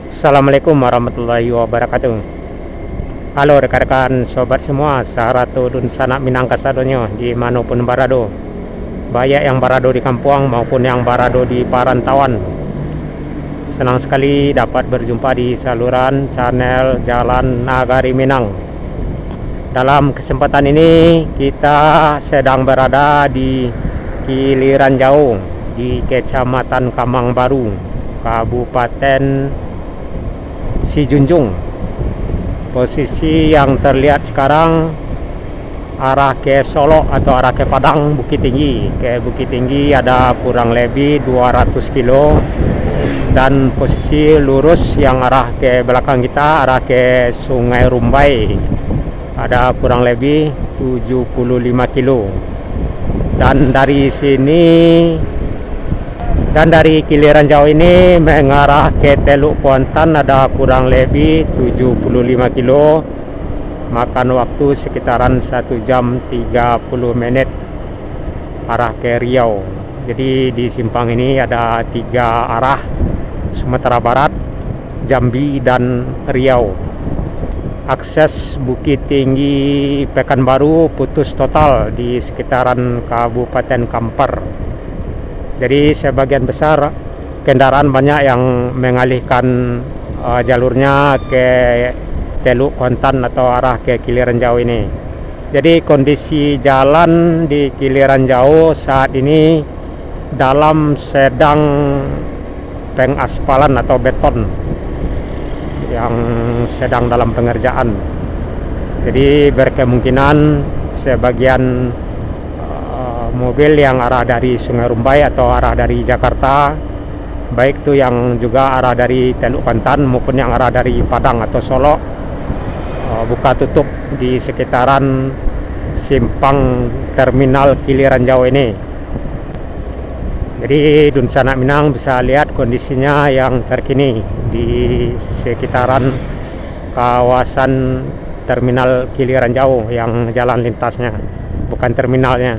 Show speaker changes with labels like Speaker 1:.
Speaker 1: Assalamualaikum warahmatullahi wabarakatuh. Halo rekan-rekan sobat semua, saratu dun sanak minang kasadonyo di manapun barado, baik yang barado di kampung maupun yang barado di perantauan. Senang sekali dapat berjumpa di saluran channel Jalan Nagari Minang. Dalam kesempatan ini kita sedang berada di Kiliran Jauh di Kecamatan Kamangbaru, Kabupaten Sijunjung. Posisi yang terlihat sekarang arah ke Solo atau arah ke Padang, Bukit Tinggi. Ke Bukit Tinggi ada kurang lebih 200 kilo, dan posisi lurus yang arah ke belakang kita arah ke Sungai Rumbai ada kurang lebih 75 kilo. Dan dari sini, dan dari Kiliran Jauh ini mengarah ke Teluk Kuantan ada kurang lebih 75 kilo, makan waktu sekitaran 1 jam 30 menit arah ke Riau. Jadi di simpang ini ada 3 arah, Sumatera Barat, Jambi, dan Riau. Akses Bukittinggi-Pekanbaru putus total di sekitaran Kabupaten Kampar. Jadi sebagian besar kendaraan banyak yang mengalihkan jalurnya ke Teluk Kuantan atau arah ke Kiliran Jauh ini. Jadi kondisi jalan di Kiliran Jauh saat ini dalam sedang pengaspalan atau beton yang sedang dalam pengerjaan. Jadi berkemungkinan sebagian mobil yang arah dari Sungai Rumbai atau arah dari Jakarta, baik itu yang juga arah dari Teluk Kuantan maupun yang arah dari Padang atau Solo, buka tutup di sekitaran simpang terminal Kiliran Jauh ini. Jadi dun sanak minang bisa lihat kondisinya yang terkini di sekitaran kawasan terminal Kiliran Jauh yang jalan lintasnya, bukan terminalnya.